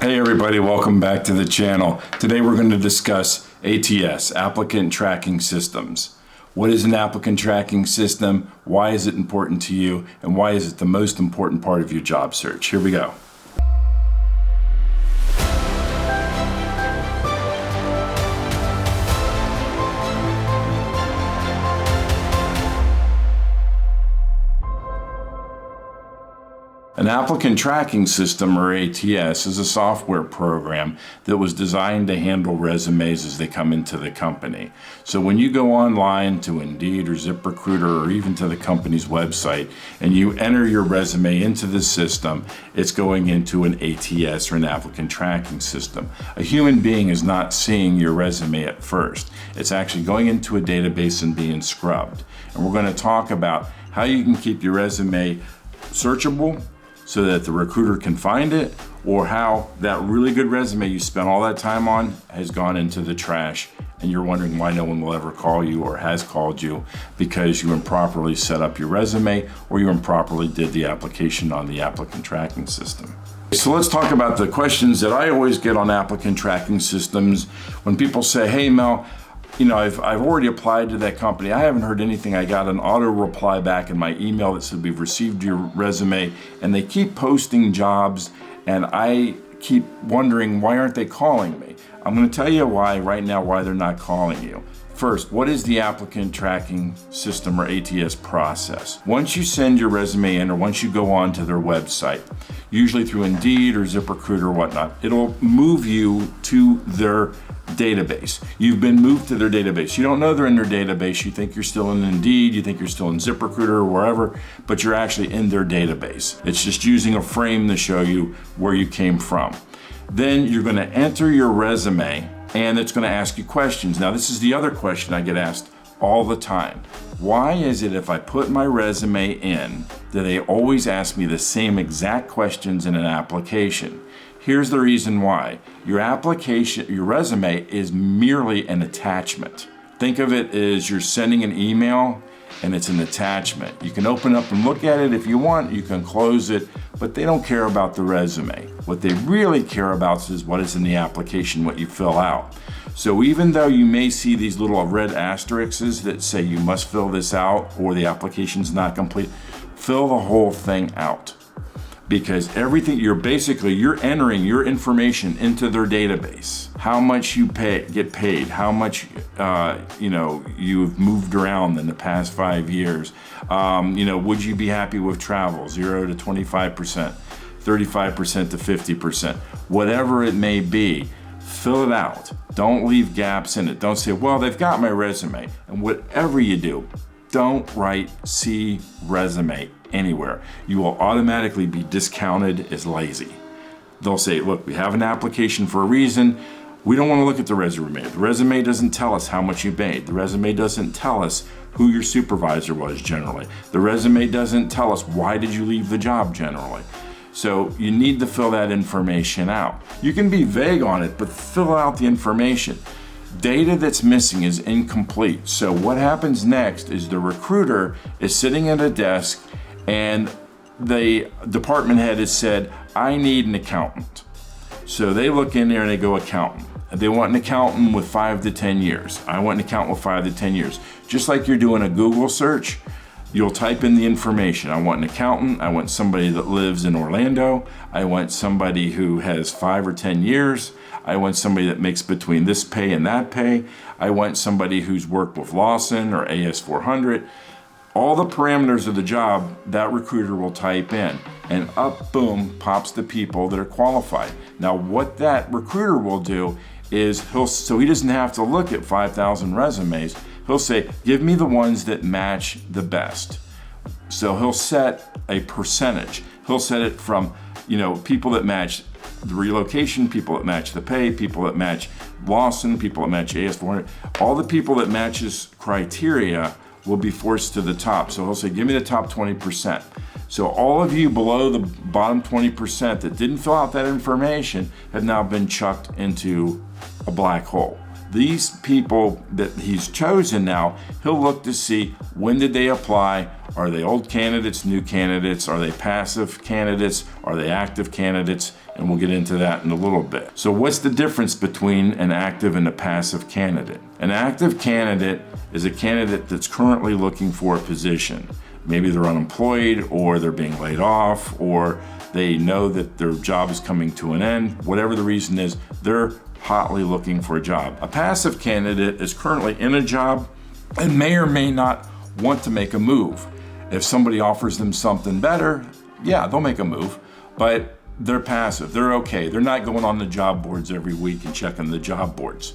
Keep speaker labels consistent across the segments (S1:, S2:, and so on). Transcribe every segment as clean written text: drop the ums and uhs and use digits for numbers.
S1: Hey everybody, welcome back to the channel. Today we're going to discuss ATS, Applicant Tracking Systems. What is an applicant tracking system? Why is it important to you? And why is it the most important part of your job search? Here we go. An applicant tracking system, or ATS, is a software program that was designed to handle resumes as they come into the company. So when you go online to Indeed or ZipRecruiter or even to the company's website and you enter your resume into the system, it's going into an ATS, or an applicant tracking system. A human being is not seeing your resume at first. It's actually going into a database and being scrubbed. And we're going to talk about how you can keep your resume searchable so that the recruiter can find it, or how that really good resume you spent all that time on has gone into the trash and you're wondering why no one will ever call you or has called you because you improperly set up your resume or you improperly did the application on the applicant tracking system. So let's talk about the questions that I always get on applicant tracking systems when people say, hey Mel, you know, I've already applied to that company. I haven't heard anything. I got an auto reply back in my email that said we've received your resume, and they keep posting jobs and I keep wondering, why aren't they calling me? I'm going to tell you why right now, why they're not calling you. First, what is the applicant tracking system, or ATS, process? Once you send your resume in, or once you go on to their website, usually through Indeed or ZipRecruiter or whatnot, it'll move you to their database. You've been moved to their database. You don't know they're in their database. You think you're still in Indeed, you think you're still in ZipRecruiter or wherever, but you're actually in their database. It's just using a frame to show you where you came from. Then you're going to enter your resume and it's going to ask you questions. Now, this is the other question I get asked all the time. Why is it if I put my resume in that they always ask me the same exact questions in an application? Here's the reason why. Your resume is merely an attachment. Think of it as you're sending an email and it's an attachment. You can open up and look at it if you want, you can close it, but they don't care about the resume. What they really care about is what is in the application, what you fill out. So even though you may see these little red asterisks that say you must fill this out or the application's not complete, fill the whole thing out. Because everything, you're entering your information into their database. How much you get paid, how much you've moved around in the past 5 years. Would you be happy with travel, 0 to 25%, 35% to 50%, whatever it may be. Fill it out. Don't leave gaps in it. Don't say, well, they've got my resume. And whatever you do, don't write "see resume" anywhere. You will automatically be discounted as lazy. They'll say, look, we have an application for a reason. We don't want to look at the resume. The resume doesn't tell us how much you made. The resume doesn't tell us who your supervisor was generally. The resume doesn't tell us why did you leave the job generally. So you need to fill that information out. You can be vague on it, but fill out the information. Data that's missing is incomplete. So what happens next is the recruiter is sitting at a desk and the department head has said, I need an accountant. So they look in there and they go, accountant. They want an accountant with 5 to 10 years. I want an accountant with 5 to 10 years. Just like you're doing a Google search, you'll type in the information. I want an accountant. I want somebody that lives in Orlando. I want somebody who has 5 or 10 years. I want somebody that makes between this pay and that pay. I want somebody who's worked with Lawson or AS400. All the parameters of the job, that recruiter will type in, and up, boom, pops the people that are qualified. Now, what that recruiter will do is so he doesn't have to look at 5,000 resumes. He'll say, give me the ones that match the best. So he'll set a percentage. He'll set it from, people that match the relocation, people that match the pay, people that match Lawson, people that match AS400. All the people that matches criteria will be forced to the top. So he'll say, give me the top 20%. So all of you below the bottom 20% that didn't fill out that information have now been chucked into a black hole. these people that he's chosen now, he'll look to see when did they apply? Are they old candidates, new candidates? Are they passive candidates? Are they active candidates? And we'll get into that in a little bit. So what's the difference between an active and a passive candidate? An active candidate is a candidate that's currently looking for a position. Maybe they're unemployed, or they're being laid off, or they know that their job is coming to an end. Whatever the reason is, they're hotly looking for a job. A passive candidate is currently in a job and may or may not want to make a move. If somebody offers them something better, yeah, they'll make a move, but they're passive. They're okay. They're not going on the job boards every week and checking the job boards.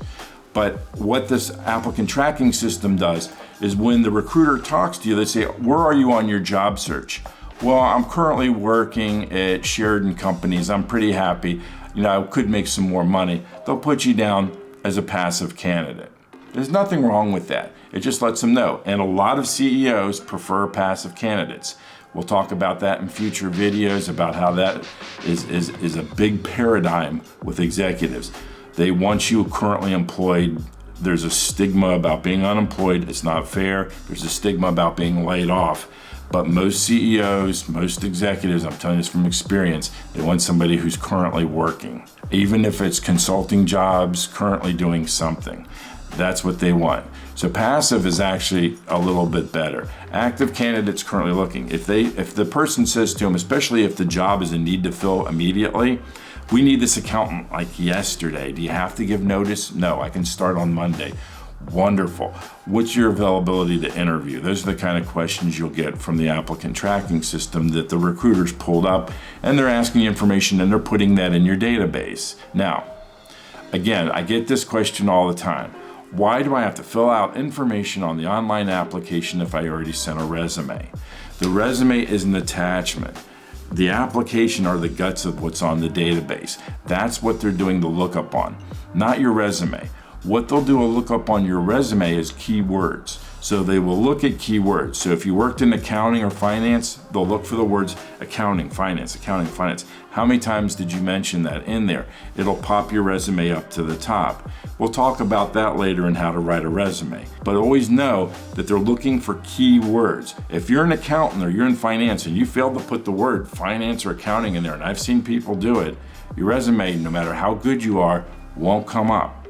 S1: But what this applicant tracking system does is when the recruiter talks to you, they say, where are you on your job search? Well, I'm currently working at Sheridan Companies. I'm pretty happy. I could make some more money. They'll put you down as a passive candidate. There's nothing wrong with that. It just lets them know. And a lot of CEOs prefer passive candidates. We'll talk about that in future videos about how that is a big paradigm with executives. They want you currently employed. There's a stigma about being unemployed. It's not fair. There's a stigma about being laid off. But most CEOs, most executives, I'm telling you this from experience, they want somebody who's currently working. Even if it's consulting jobs, currently doing something. That's what they want. So passive is actually a little bit better. Active candidates currently looking. If the person says to them, especially if the job is a need to fill immediately, we need this accountant like yesterday. Do you have to give notice? No, I can start on Monday. Wonderful. What's your availability to interview? Those are the kind of questions you'll get from the applicant tracking system that the recruiters pulled up, and they're asking you information and they're putting that in your database. Now, again, I get this question all the time. Why do I have to fill out information on the online application if I already sent a resume? The resume is an attachment. The application are the guts of what's on the database. That's what they're doing the lookup on, not your resume. What they'll do a lookup on your resume is keywords. So they will look at keywords. So if you worked in accounting or finance, they'll look for the words accounting, finance, accounting, finance. How many times did you mention that in there? It'll pop your resume up to the top. We'll talk about that later in how to write a resume. But always know that they're looking for keywords. If you're an accountant or you're in finance and you failed to put the word finance or accounting in there, and I've seen people do it, your resume, no matter how good you are, won't come up.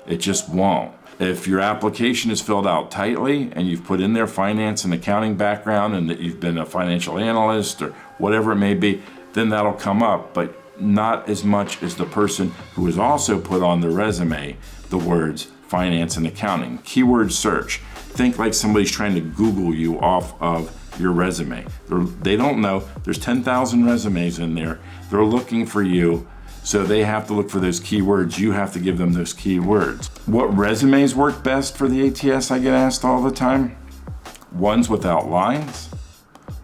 S1: It just won't. If your application is filled out tightly and you've put in their finance and accounting background and that you've been a financial analyst or whatever it may be, then that'll come up, but not as much as the person who has also put on the resume the words finance and accounting. Keyword search. Think like somebody's trying to Google you off of your resume. They don't know. There's 10,000 resumes in there. They're looking for you. So they have to look for those keywords. You have to give them those keywords. What resumes work best for the ATS, I get asked all the time? Ones without lines,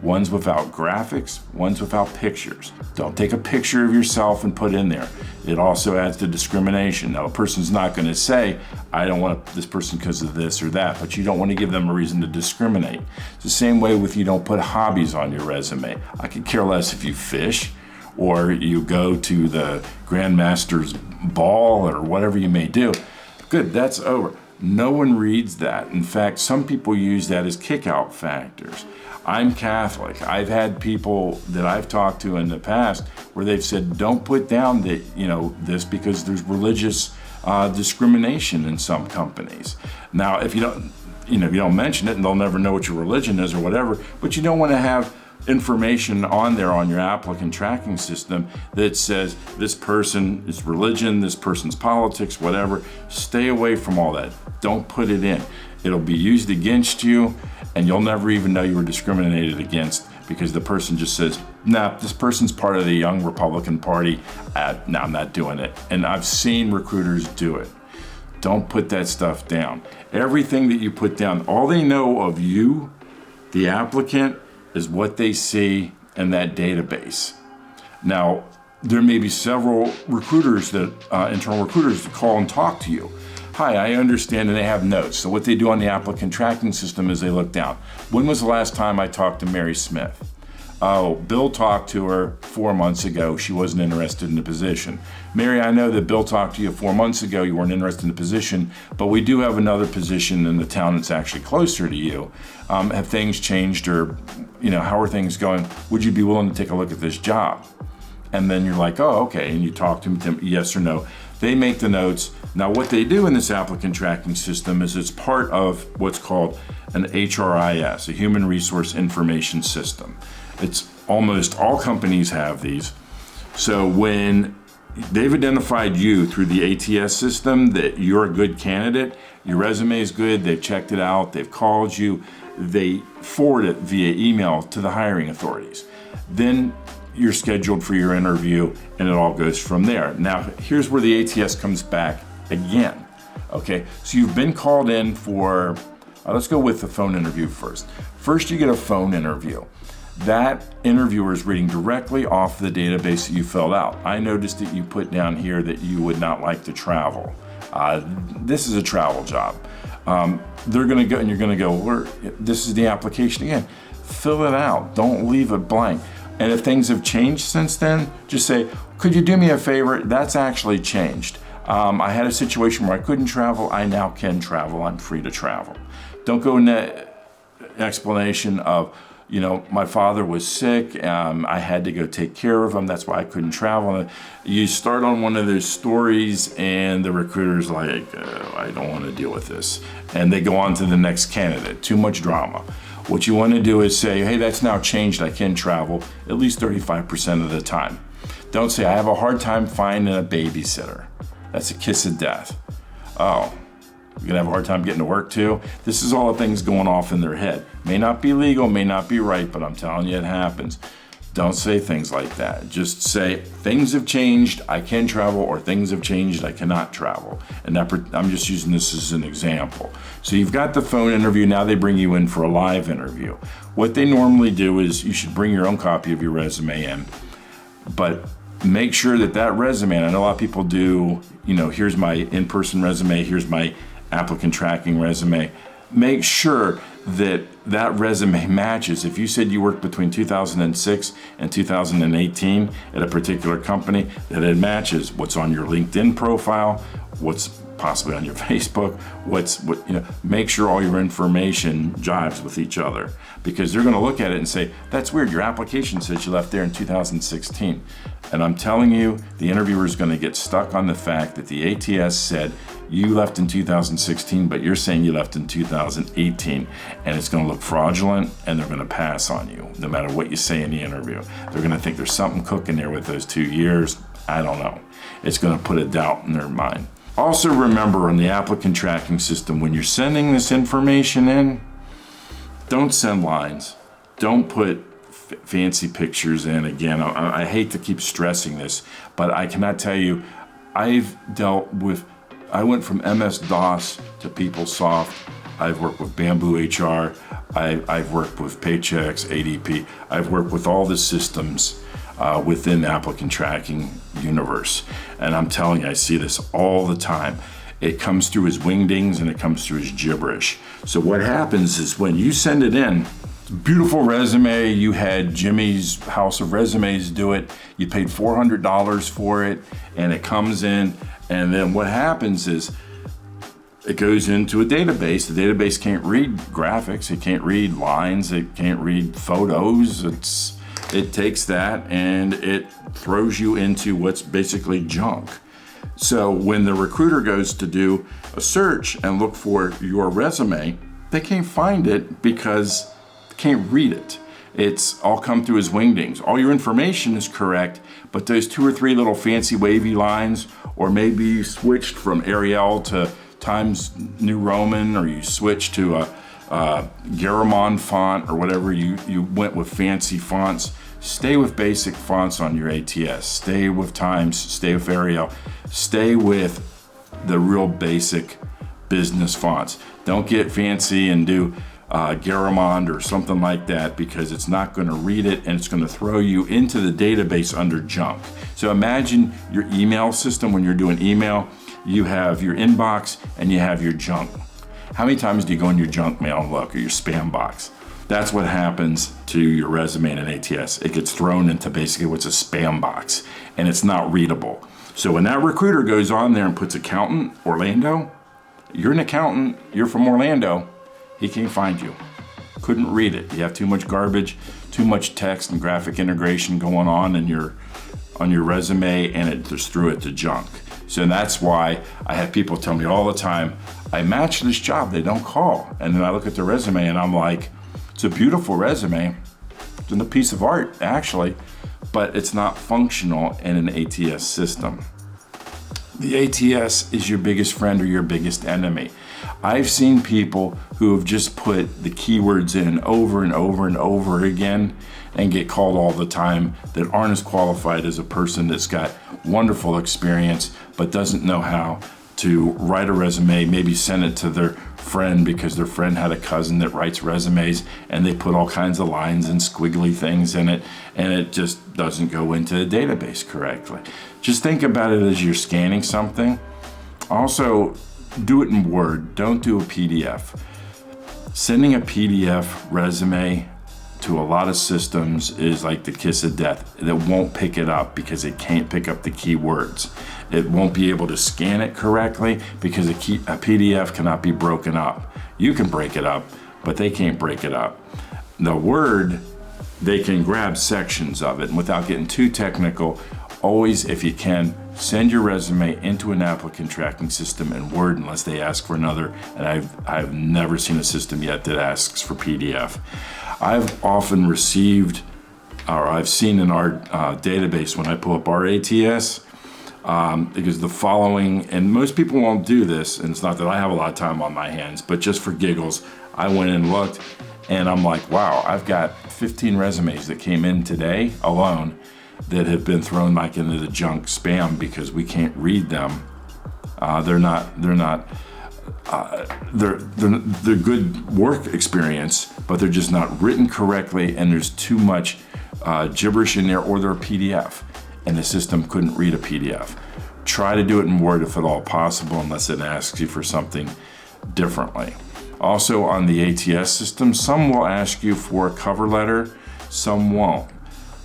S1: ones without graphics, ones without pictures. Don't take a picture of yourself and put in there. It also adds to discrimination. Now, a person's not going to say, I don't want this person because of this or that, but you don't want to give them a reason to discriminate. It's the same way with you don't put hobbies on your resume. I could care less if you fish, or you go to the Grandmaster's ball or whatever you may do. Good, that's over. No one reads that. In fact, some people use that as kick-out factors. I'm Catholic. I've had people that I've talked to in the past where they've said, don't put down that, this because there's religious discrimination in some companies. Now, if you don't mention it, and they'll never know what your religion is or whatever, but you don't want to have information on there on your applicant tracking system that says this person's religion, this person's politics, whatever. Stay away from all that. Don't put it in. It'll be used against you and you'll never even know you were discriminated against because the person just says, nah, this person's part of the young Republican Party. No, I'm not doing it. And I've seen recruiters do it. Don't put that stuff down. Everything that you put down, all they know of you, the applicant, is what they see in that database. Now, there may be several recruiters internal recruiters that call and talk to you. Hi, I understand, and they have notes. So what they do on the applicant tracking system is they look down. When was the last time I talked to Mary Smith? Oh, Bill talked to her 4 months ago. She wasn't interested in the position. Mary, I know that Bill talked to you 4 months ago. You weren't interested in the position, but we do have another position in the town that's actually closer to you. Have things changed, or, how are things going? Would you be willing to take a look at this job? And then you're like, oh, okay. And you talk to them, yes or no. They make the notes. Now, what they do in this applicant tracking system is it's part of what's called an HRIS, a Human Resource Information System. It's almost all companies have these. So when they've identified you through the ATS system that you're a good candidate, your resume is good, they've checked it out, they've called you, they forward it via email to the hiring authorities. Then you're scheduled for your interview, and it all goes from there. Now, here's where the ATS comes back again. Okay, so you've been called in for, let's go with the phone interview first. First, you get a phone interview. That interviewer is reading directly off the database that you filled out. I noticed that you put down here that you would not like to travel. This is a travel job. They're gonna go, and you're gonna go, this is the application again. Fill it out, don't leave it blank. And if things have changed since then, just say, could you do me a favor? That's actually changed. I had a situation where I couldn't travel, I now can travel, I'm free to travel. Don't go into explanation of, my father was sick, I had to go take care of him, that's why I couldn't travel. You start on one of those stories and the recruiter's like, I don't want to deal with this. And they go on to the next candidate, too much drama. What you want to do is say, hey, that's now changed, I can travel at least 35% of the time. Don't say, I have a hard time finding a babysitter. That's a kiss of death. Oh, you're gonna have a hard time getting to work too? This is all the things going off in their head. May not be legal, may not be right, but I'm telling you it happens. Don't say things like that. Just say, things have changed, I can travel, or things have changed, I cannot travel. And I'm just using this as an example. So you've got the phone interview, now they bring you in for a live interview. What they normally do is you should bring your own copy of your resume in, but make sure that resume, and I know a lot of people do, here's my in-person resume, here's my applicant tracking resume. Make sure that resume matches. If you said you worked between 2006 and 2018 at a particular company, that it matches what's on your LinkedIn profile, what's possibly on your Facebook, make sure all your information jives with each other, because they're gonna look at it and say, that's weird, your application says you left there in 2016. And I'm telling you, the interviewer is gonna get stuck on the fact that the ATS said you left in 2016, but you're saying you left in 2018, and it's gonna look fraudulent, and they're gonna pass on you, no matter what you say in the interview. They're gonna think there's something cooking there with those 2 years. I don't know. It's gonna put a doubt in their mind. Also remember, on the applicant tracking system, when you're sending this information in, don't send lines. Don't put fancy pictures in. Again, I hate to keep stressing this, but I cannot tell you, I went from MS-DOS to PeopleSoft. I've worked with Bamboo HR. I've worked with Paychex, ADP. I've worked with all the systems within the applicant tracking universe. And I'm telling you, I see this all the time. It comes through as wingdings and it comes through as gibberish. So what happens is when you send it in, beautiful resume, you had Jimmy's House of Resumes do it, you paid $400 for it, and it comes in, and then what happens is it goes into a database. The database can't read graphics, it can't read lines, it can't read photos. It takes that and it throws you into what's basically junk. So when the recruiter goes to do a search and look for your resume, they can't find it because they can't read it. It's all come through as wingdings. All your information is correct, but those 2 or 3 little fancy wavy lines, or maybe you switched from Arial to Times New Roman, or you switched to a Garamond font, or whatever, you went with fancy fonts. Stay with basic fonts on your ATS. Stay with Times, stay with Arial. Stay with the real basic business fonts. Don't get fancy and do Garamond or something like that, because it's not going to read it and it's going to throw you into the database under junk. So imagine your email system. When you're doing email, you have your inbox and you have your junk. How many times do you go in your junk mail and look, or your spam box? That's what happens to your resume in an ATS. It gets thrown into basically what's a spam box, and it's not readable. So when that recruiter goes on there and puts accountant, Orlando, you're an accountant, you're from Orlando, he can't find you. Couldn't read it. You have too much garbage, too much text and graphic integration going on in your resume, and it just threw it to junk. So that's why I have people tell me all the time, I match this job, they don't call. And then I look at the resume and I'm like, it's a beautiful resume. It's a piece of art, actually, but it's not functional in an ATS system. The ATS is your biggest friend or your biggest enemy. I've seen people who have just put the keywords in over and over and over again and get called all the time that aren't as qualified as a person that's got wonderful experience but doesn't know how to write a resume, maybe send it to their friend because their friend had a cousin that writes resumes, and they put all kinds of lines and squiggly things in it, and it just doesn't go into the database correctly. Just think about it as you're scanning something. Also, do it in Word, don't do a PDF. Sending a PDF resume to a lot of systems is like the kiss of death. It won't pick it up because it can't pick up the keywords. It won't be able to scan it correctly because a PDF cannot be broken up. You can break it up, but they can't break it up. The Word, they can grab sections of it, and without getting too technical, always, if you can, send your resume into an applicant tracking system in Word unless they ask for another, and I've never seen a system yet that asks for PDF. I've often received, or I've seen in our database when I pull up our ATS, because the following, and most people won't do this, and it's not that I have a lot of time on my hands, but just for giggles, I went and looked, and I'm like, wow, I've got 15 resumes that came in today alone that have been thrown back into the junk spam because we can't read them. They're good work experience, but they're just not written correctly, and there's too much gibberish in there, or they're a PDF, and the system couldn't read a PDF. Try to do it in Word if at all possible, unless it asks you for something differently. Also on the ATS system, some will ask you for a cover letter, some won't.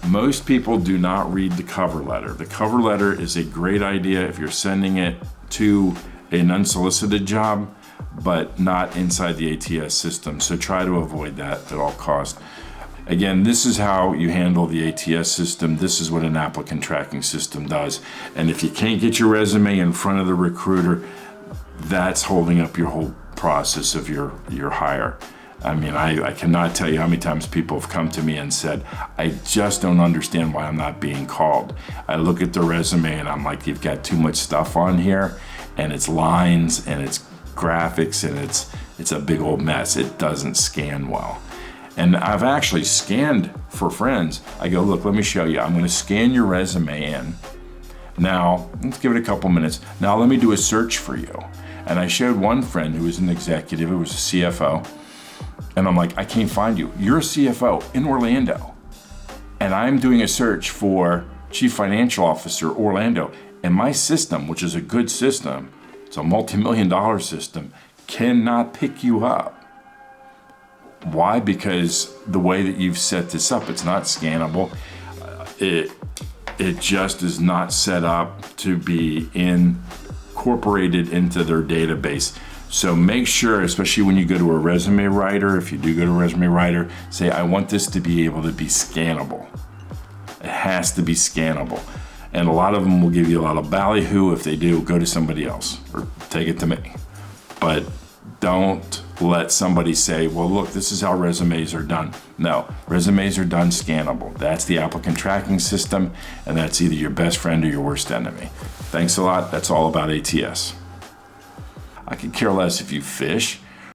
S1: Most people do not read the cover letter. The cover letter is a great idea if you're sending it to an unsolicited job, but not inside the ATS system. So try to avoid that at all costs. Again, this is how you handle the ATS system. This is what an applicant tracking system does. And if you can't get your resume in front of the recruiter, that's holding up your whole process of your hire. I mean, I cannot tell you how many times people have come to me and said, I just don't understand why I'm not being called. I look at the resume and I'm like, you've got too much stuff on here, and it's lines and it's graphics and it's a big old mess. It doesn't scan well. And I've actually scanned for friends. I go, look, let me show you. I'm gonna scan your resume in. Now, let's give it a couple minutes. Now let me do a search for you. And I showed one friend who was an executive, who was a CFO, and I'm like, I can't find you. You're a CFO in Orlando. And I'm doing a search for Chief Financial Officer Orlando. And my system, which is a good system, it's a multi-million-dollar system, cannot pick you up. Why? Because the way that you've set this up, it's not scannable. It just is not set up to be incorporated into their database. So make sure, especially when you go to a resume writer, if you do go to a resume writer, say, I want this to be able to be scannable. It has to be scannable. And a lot of them will give you a lot of ballyhoo. If they do, go to somebody else or take it to me. But don't let somebody say, well, look, this is how resumes are done. No, resumes are done scannable. That's the applicant tracking system, and that's either your best friend or your worst enemy. Thanks a lot. That's all about ATS. I could care less if you fish.